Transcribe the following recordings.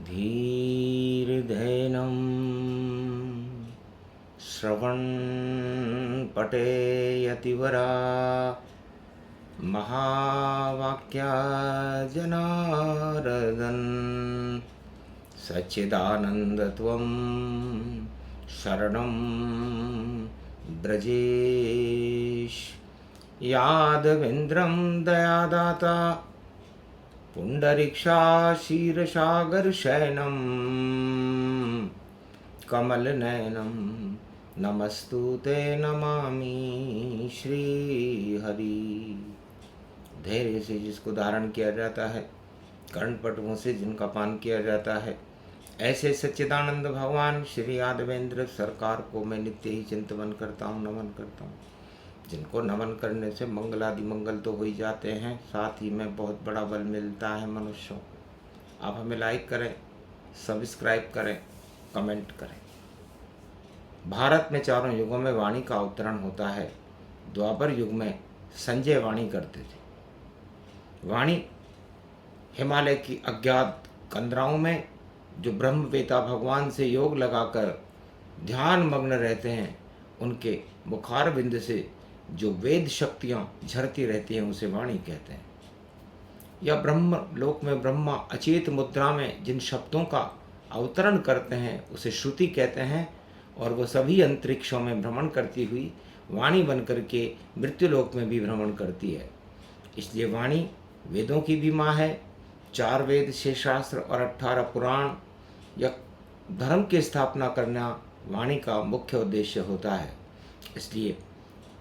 धीर्धैनं श्रवणपटेयतिवरा महावाक्या जनार्दन सच्चिदानन्दत्वं शरणं ब्रजेश यादवेन्द्रं दयादाता पुण्डरीक्षाशीर्षागरशयनं कमलनयनं नमस्तुते नमामि श्रीहरि। धैर्य से जिसको धारण किया जाता है, कर्णपटुओं से जिनका पान किया जाता है, ऐसे सच्चिदानंद भगवान श्री यादवेंद्र सरकार को मैं नित्य ही चिंतन करता हूँ, नमन करता हूँ। जिनको नमन करने से मंगलादि मंगल तो हो ही जाते हैं, साथ ही में बहुत बड़ा बल मिलता है मनुष्यों को। आप हमें लाइक करें, सब्सक्राइब करें, कमेंट करें। भारत में चारों युगों में वाणी का अवतरण होता है। द्वापर युग में संजय वाणी करते थे। वाणी हिमालय की अज्ञात कंदराओं में जो ब्रह्मवेता भगवान से योग लगाकर ध्यान मग्न रहते हैं, उनके मुखार बिंद से जो वेद शक्तियाँ झरती रहती हैं उसे वाणी कहते हैं। या ब्रह्म लोक में ब्रह्मा अचेत मुद्रा में जिन शब्दों का अवतरण करते हैं उसे श्रुति कहते हैं, और वो सभी अंतरिक्षों में भ्रमण करती हुई वाणी बन करके मृत्युलोक में भी भ्रमण करती है। इसलिए वाणी वेदों की भी माँ है। 4 वेद, 6 शास्त्र और 18 पुराण या धर्म की स्थापना करना वाणी का मुख्य उद्देश्य होता है। इसलिए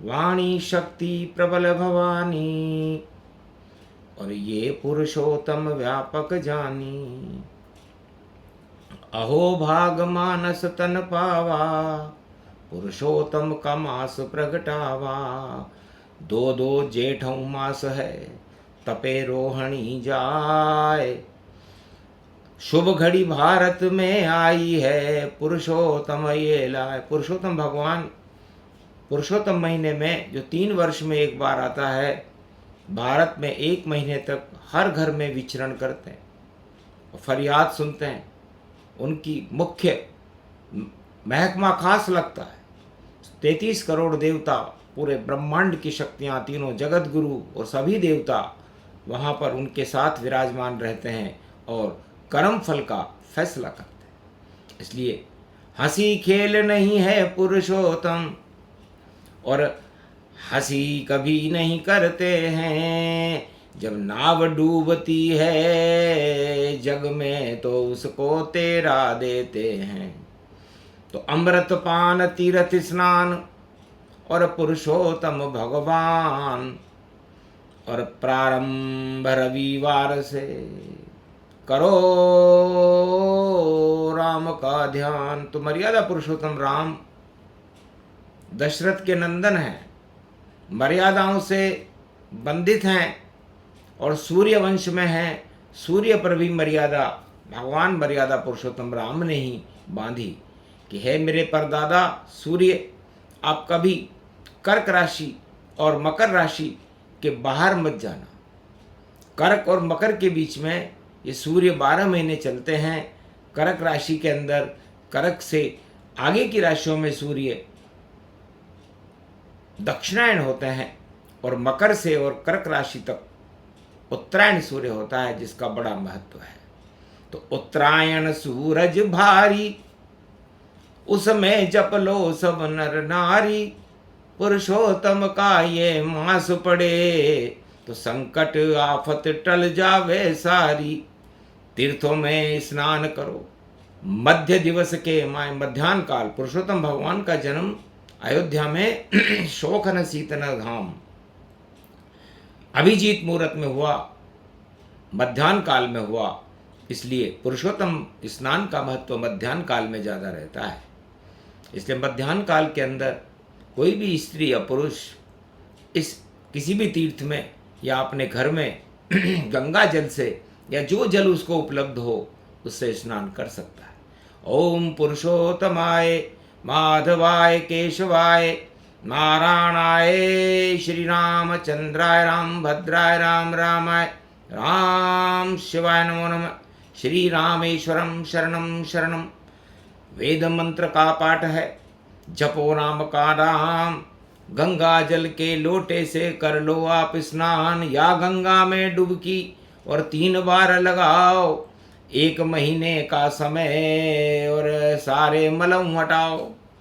वाणी शक्ति प्रबल भवानी, और ये पुरुषोत्तम व्यापक जानी। अहो भाग मानस तन पावा, पुरुषोत्तम का मास प्रगटावा। 2 जेठों मास है, तपे रोहणी जाए। शुभ घड़ी भारत में आई है, पुरुषोत्तम ये लाए। पुरुषोत्तम भगवान पुरुषोत्तम महीने में जो 3 वर्ष में एक बार आता है, भारत में 1 महीने तक हर घर में विचरण करते हैं और फरियाद सुनते हैं। उनकी मुख्य महकमा खास लगता है। 33 करोड़ देवता, पूरे ब्रह्मांड की शक्तियाँ, तीनों जगत गुरु और सभी देवता वहाँ पर उनके साथ विराजमान रहते हैं और कर्म फल का फैसला करते हैं। इसलिए हंसी खेल नहीं है पुरुषोत्तम, और हंसी कभी नहीं करते हैं। जब नाव डूबती है जग में तो उसको तेरा देते हैं। तो अमृत पान, तीर्थ स्नान और पुरुषोत्तम भगवान, और प्रारंभ रविवार से करो राम का ध्यान। तो मर्यादा पुरुषोत्तम राम दशरथ के नंदन हैं, मर्यादाओं से बंधित हैं और सूर्य वंश में हैं। सूर्य पर भी मर्यादा भगवान मर्यादा पुरुषोत्तम राम ने ही बांधी कि हे मेरे परदादा सूर्य, आप कभी कर्क राशि और मकर राशि के बाहर मत जाना। कर्क और मकर के बीच में ये सूर्य 12 महीने चलते हैं। कर्क राशि के अंदर कर्क से आगे की राशियों में सूर्य दक्षिणायन होते हैं, और मकर से और कर्क राशि तक उत्तरायण सूर्य होता है, जिसका बड़ा महत्व है। तो उत्तरायण सूरज भारी, उसमें जप लो सब नर नारी। पुरुषोत्तम का ये मास पड़े, तो संकट आफत टल जावे सारी। तीर्थों में स्नान करो मध्य दिवस के माय मध्यान्ह काल। पुरुषोत्तम भगवान का जन्म अयोध्या में शोकन सीतन धाम अभिजीत मुहूर्त में हुआ, मध्यान्ह काल में हुआ। इसलिए पुरुषोत्तम स्नान का महत्व मध्यान्ह काल में ज़्यादा रहता है। इसलिए मध्यान्ह काल के अंदर कोई भी स्त्री या पुरुष इस किसी भी तीर्थ में या अपने घर में गंगा जल से या जो जल उसको उपलब्ध हो उससे स्नान कर सकता है। ओम पुरुषोत्तमाय माधवाय केशवाय नारायणाय श्री रामचंद्राय राम भद्राय राम रामाय राम शिवाय नमो नमः। श्री रामेश्वरम शरणम शरणम। वेद मंत्र का पाठ है, जपो राम का नाम। गंगा जल के लोटे से कर लो आप स्नान, या गंगा में डुबकी और 3 बार लगाओ। 1 महीने का समय और सारे मलम हटाओ।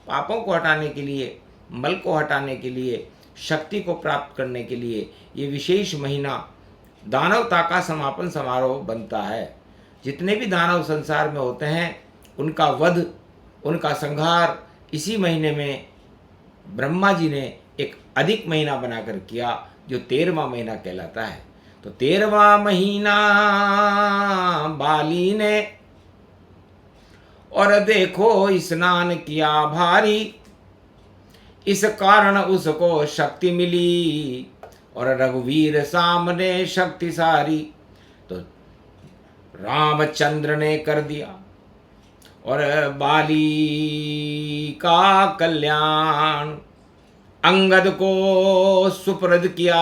पापों को हटाने के लिए, मल को हटाने के लिए, शक्ति को प्राप्त करने के लिए ये विशेष महीना दानवता का समापन समारोह बनता है। जितने भी दानव संसार में होते हैं उनका वध, उनका संहार इसी महीने में ब्रह्मा जी ने एक अधिक महीना बनाकर किया, जो 13वां महीना कहलाता है। तो 13वां महीना बाली ने और देखो स्नान किया भारी, इस कारण उसको शक्ति मिली और रघुवीर सामने शक्ति सारी। तो रामचंद्र ने कर दिया और बाली का कल्याण, अंगद को सुप्रद किया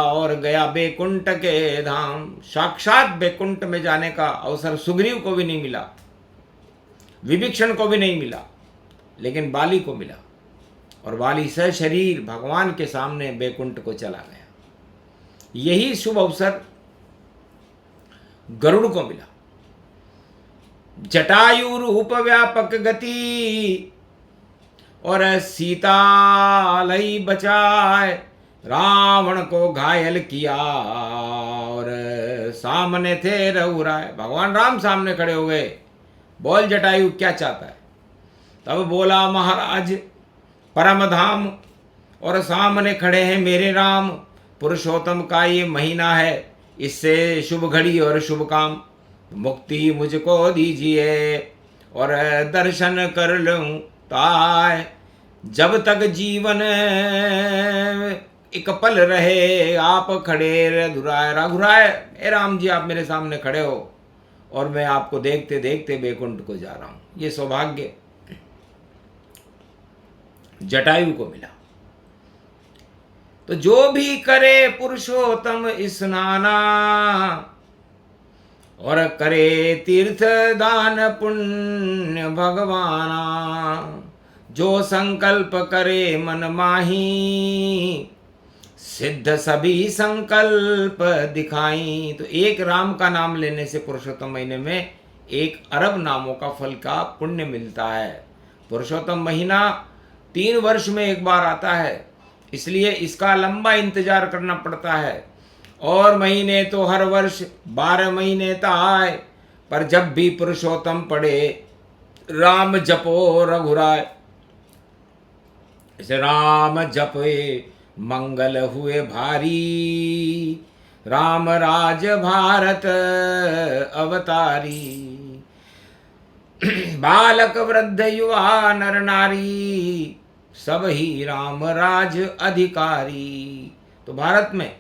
और गया बैकुंठ के धाम। साक्षात बैकुंठ में जाने का अवसर सुग्रीव को भी नहीं मिला, विभीषण को भी नहीं मिला, लेकिन बाली को मिला। और बाली सशरीर भगवान के सामने बैकुंठ को चला गया। यही शुभ अवसर गरुड़ को मिला। जटायु रूप व्यापक गति और सीता लई बचाए, रावण को घायल किया और सामने थे रघुराय। भगवान राम सामने खड़े हो गए। बोल जटायु क्या चाहता है? तब बोला महाराज परम धाम और सामने खड़े हैं मेरे राम। पुरुषोत्तम का ये महीना है, इससे शुभ घड़ी और शुभ काम, मुक्ति मुझको दीजिए और दर्शन कर लूं ताय। जब तक जीवन एक पल रहे आप खड़े रघुराय। रघुराय ए राम जी, आप मेरे सामने खड़े हो और मैं आपको देखते देखते बैकुंठ को जा रहा हूं। ये सौभाग्य जटायु को मिला। तो जो भी करे पुरुषोत्तम स्नाना और करे तीर्थ दान पुण्य भगवाना, जो संकल्प करे मन माही, सिद्ध सभी संकल्प दिखाई। तो एक राम का नाम लेने से पुरुषोत्तम महीने में 1 अरब नामों का फल का पुण्य मिलता है। पुरुषोत्तम महीना 3 वर्ष में एक बार आता है, इसलिए इसका लंबा इंतजार करना पड़ता है। और महीने तो हर वर्ष 12 महीने तक आए, पर जब भी पुरुषोत्तम पड़े राम जपो रघुराय। इसे राम जपे मंगल हुए भारी, राम राज भारत अवतारी। बालक वृद्ध युवा नर नारी, सब ही राम राज अधिकारी। तो भारत में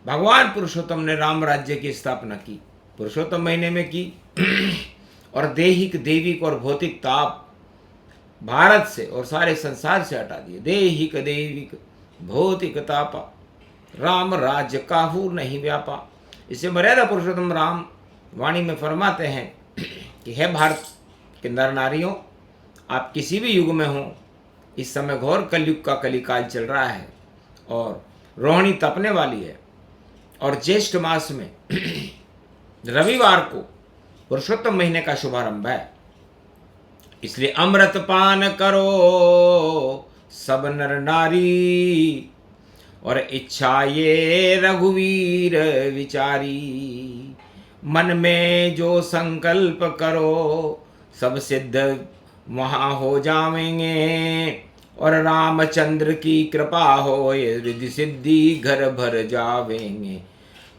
भगवान पुरुषोत्तम ने राम राज्य की स्थापना की, पुरुषोत्तम महीने में की। और दैहिक दैविक और भौतिक ताप भारत से और सारे संसार से हटा दिए। दैहिक दैविक भौतिक तापा, राम राज्य काहू नहीं व्यापा। इसे मर्यादा पुरुषोत्तम राम वाणी में फरमाते हैं कि हे भारत के नर नारियों, आप किसी भी युग में हो, इस समय घोर कलयुग का कलिकाल चल रहा है और रोहिणी तपने वाली है। और ज्येष्ठ मास में रविवार को पुरुषोत्तम महीने का शुभारंभ है, इसलिए अमृत पान करो सब नर नारी और इच्छा ये रघुवीर विचारी। मन में जो संकल्प करो सब सिद्ध वहाँ हो जावेंगे और रामचंद्र की कृपा हो रिद्धि सिद्धि घर भर जावेंगे।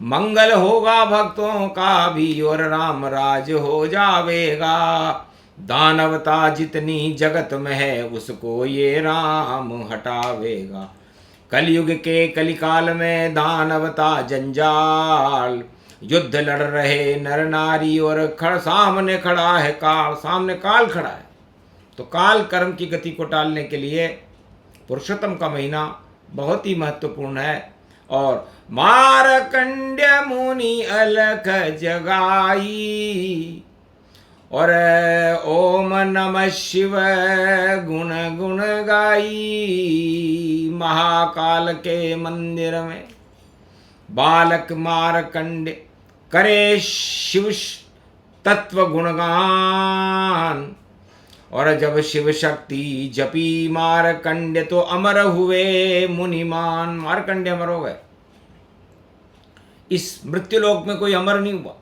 मंगल होगा भक्तों का भी और राम राज हो जावेगा। दानवता जितनी जगत में है उसको ये राम हटावेगा। कलयुग के कलिकाल में दानवता जंजाल, युद्ध लड़ रहे नर नारी और सामने खड़ा है काल, सामने काल खड़ा है। तो काल कर्म की गति को टालने के लिए पुरुषोत्तम का महीना बहुत ही महत्वपूर्ण है। और मारकंड्य मुनि अलख जगाई और ओम नमः शिव गुण गुण गाई। महाकाल के मंदिर में बालक मारकंड करे शिव तत्व गुणगान और जब शिव शक्ति जपी मारकंड तो अमर हुए मुनिमान। मारकंड अमर हो गए। इस मृत्युलोक में कोई अमर नहीं हुआ।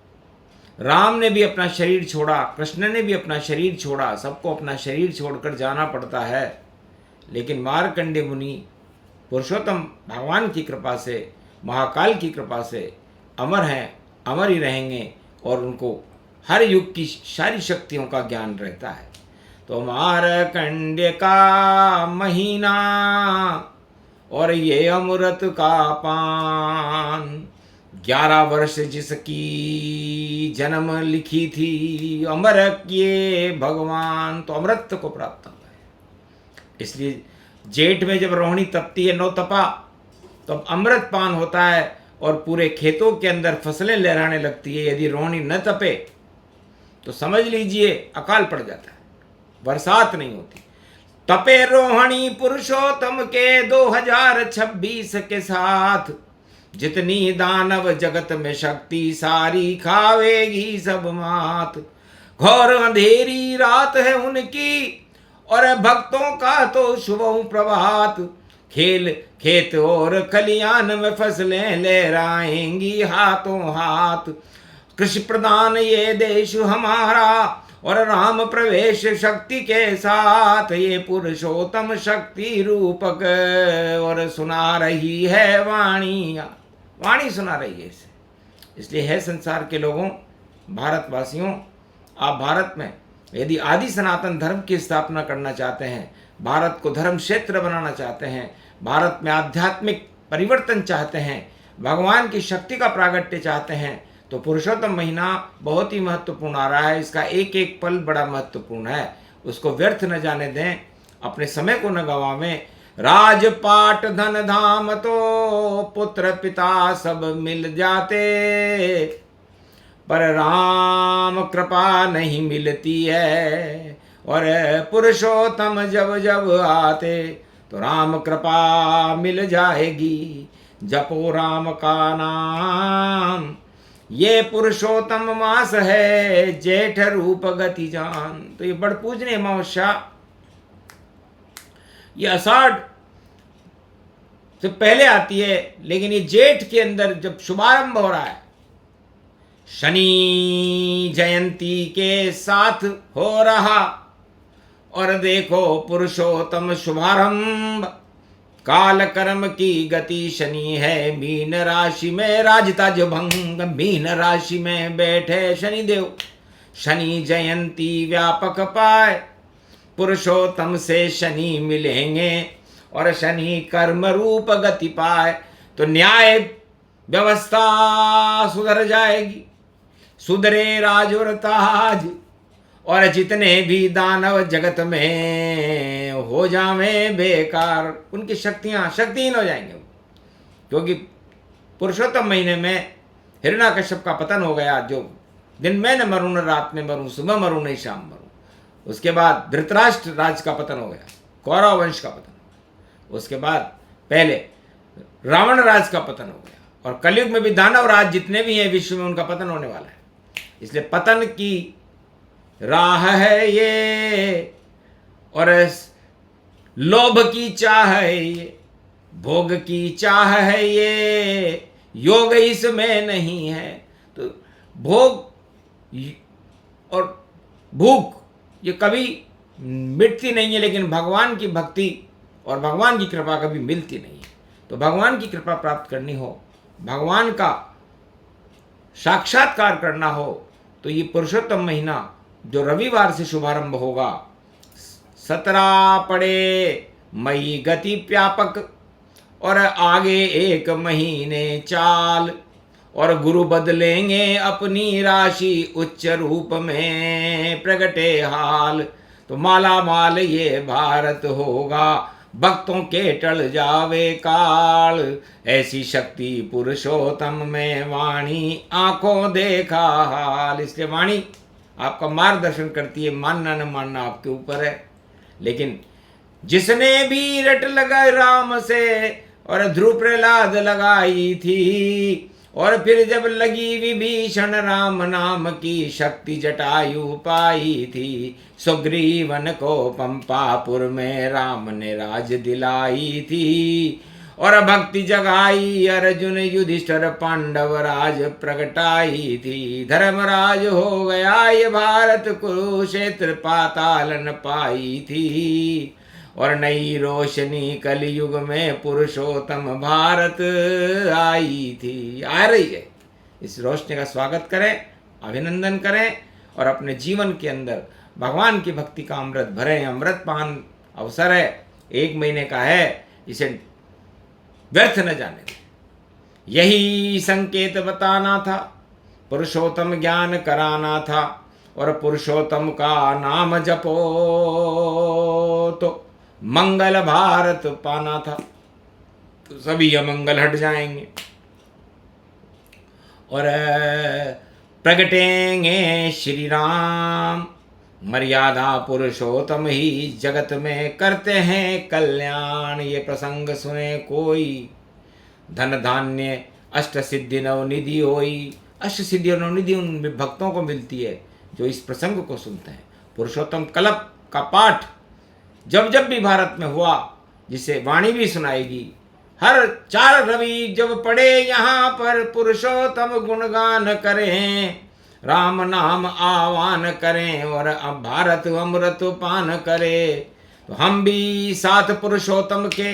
राम ने भी अपना शरीर छोड़ा, कृष्ण ने भी अपना शरीर छोड़ा, सबको अपना शरीर छोड़कर जाना पड़ता है, लेकिन मारकंडे मुनि पुरुषोत्तम भगवान की कृपा से, महाकाल की कृपा से अमर हैं, अमर ही रहेंगे और उनको हर युग की सारी शक्तियों का ज्ञान रहता है। तो मारकंडे का महीना और ये अमृत का पान, 11 वर्ष जिसकी जन्म लिखी थी अमर किए भगवान, तो अमृत को प्राप्त हुआ है। इसलिए जेठ में जब रोहिणी तपती है, 9 तपा, तो अब अमृत पान होता है और पूरे खेतों के अंदर फसलें लहराने लगती है। यदि रोहिणी न तपे तो समझ लीजिए अकाल पड़ जाता है, बरसात नहीं होती। तपे रोहिणी पुरुषोत्तम के 2026 के साथ, जितनी दानव जगत में शक्ति सारी खावेगी सब मात। घोर अंधेरी रात है उनकी और भक्तों का तो शुभ प्रभात। खेत और खलियान में फसलें लहराएंगी हाथों हाथ। कृषि प्रधान ये देश हमारा और राम प्रवेश शक्ति के साथ, ये पुरुषोत्तम शक्ति रूपक और सुना रही है वाणी सुना रही है इसे। इसलिए है संसार के लोगों, भारतवासियों, आप भारत में यदि आदि सनातन धर्म की स्थापना करना चाहते हैं, भारत को धर्म क्षेत्र बनाना चाहते हैं, भारत में आध्यात्मिक परिवर्तन चाहते हैं, भगवान की शक्ति का प्रागट्य चाहते हैं, तो पुरुषोत्तम महीना बहुत ही महत्वपूर्ण आ रहा है। इसका एक एक पल बड़ा महत्वपूर्ण है, उसको व्यर्थ न जाने दें, अपने समय को न गंवावें। राजपाट धन धाम तो पुत्र पिता सब मिल जाते, पर राम कृपा नहीं मिलती है। और पुरुषोत्तम जब जब आते तो राम कृपा मिल जाएगी। जपो राम का नाम, ये पुरुषोत्तम मास है जेठ रूप गति जान। तो ये बड़ पूजनीय अमावस्या, ये आषाढ़ से पहले आती है, लेकिन ये जेठ के अंदर जब शुभारंभ हो रहा है, शनि जयंती के साथ हो रहा। और देखो पुरुषोत्तम शुभारंभ, काल कर्म की गति शनि है मीन राशि में राजता जो भंग। मीन राशि में बैठे शनिदेव, शनि जयंती व्यापक पाए, पुरुषोत्तम से शनि मिलेंगे और शनि कर्म रूप गति पाए, तो न्याय व्यवस्था सुधर जाएगी, सुधरे राज और ताज, और जितने भी दानव जगत में हो जावे बेकार, उनकी शक्तियां शक्तिहीन हो जाएंगे। क्योंकि पुरुषोत्तम महीने में हिरण्यकश्यप का पतन हो गया, जो दिन में न मरूं न रात में मरूं, सुबह मरूं नहीं शाम मरूं। उसके बाद धृतराष्ट्र राज का पतन हो गया, कौरव वंश का पतन। उसके बाद पहले रावण राज का पतन हो गया, और कलयुग में भी दानव राज जितने भी हैं विश्व में उनका पतन होने वाला है। इसलिए पतन की राह है ये, और लोभ की चाह है ये, भोग की चाह है ये, योग इसमें नहीं है। तो भोग और भूख ये कभी मिटती नहीं है, लेकिन भगवान की भक्ति और भगवान की कृपा कभी मिलती नहीं है। तो भगवान की कृपा प्राप्त करनी हो, भगवान का साक्षात्कार करना हो, तो ये पुरुषोत्तम महीना जो रविवार से शुभारंभ होगा, 17 पड़े मई गति व्यापक, और आगे 1 महीने चाल, और गुरु बदलेंगे अपनी राशि उच्च रूप में प्रगटे हाल। तो माला माल ये भारत होगा, भक्तों के टल जावे काल, ऐसी शक्ति पुरुषोत्तम में वाणी आंखों देखा हाल। इसलिए वाणी आपका मार्गदर्शन करती है, मानना न मानना आपके ऊपर है। लेकिन जिसने भी रट लगाई राम से और ध्रुव प्रहलाद लगाई थी, और फिर जब लगी विभीषण राम नाम की शक्ति जटायु पाई थी, सुग्रीवन को पंपापुर में राम ने राज दिलाई थी, और भक्ति जगाई अर्जुन युधिष्ठिर पांडव राज प्रगटाई थी। धर्मराज हो गया ये भारत कुरुक्षेत्र पातालन पाई थी, और नई रोशनी कलयुग में पुरुषोत्तम भारत आई थी, आ रही है। इस रोशनी का स्वागत करें, अभिनंदन करें और अपने जीवन के अंदर भगवान की भक्ति का अमृत भरें। अमृतपान अवसर है, 1 महीने का है, इसे व्यर्थ न जाने दें। यही संकेत बताना था, पुरुषोत्तम ज्ञान कराना था, और पुरुषोत्तम का नाम जपो तो मंगल भारत पाना था, तो सभी अमंगल हट जाएंगे और प्रगटेंगे श्री राम। मर्यादा पुरुषोत्तम ही जगत में करते हैं कल्याण। ये प्रसंग सुने कोई, धन धान्य अष्ट सिद्धि नवनिधि होई। अष्ट सिद्धि और नवनिधि उन भक्तों को मिलती है जो इस प्रसंग को सुनते हैं। पुरुषोत्तम कल्प का पाठ जब जब भी भारत में हुआ, जिसे वाणी भी सुनाएगी, हर 4 रवि जब पड़े यहाँ पर पुरुषोत्तम गुणगान करें, राम नाम आह्वान करें और अब भारत अमृत पान करे। तो हम भी साथ पुरुषोत्तम के,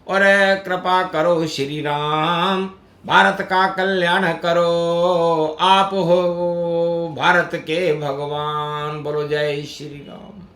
और कृपा करो श्री राम, भारत का कल्याण करो। आप हो भारत के भगवान। बोलो जय श्री राम।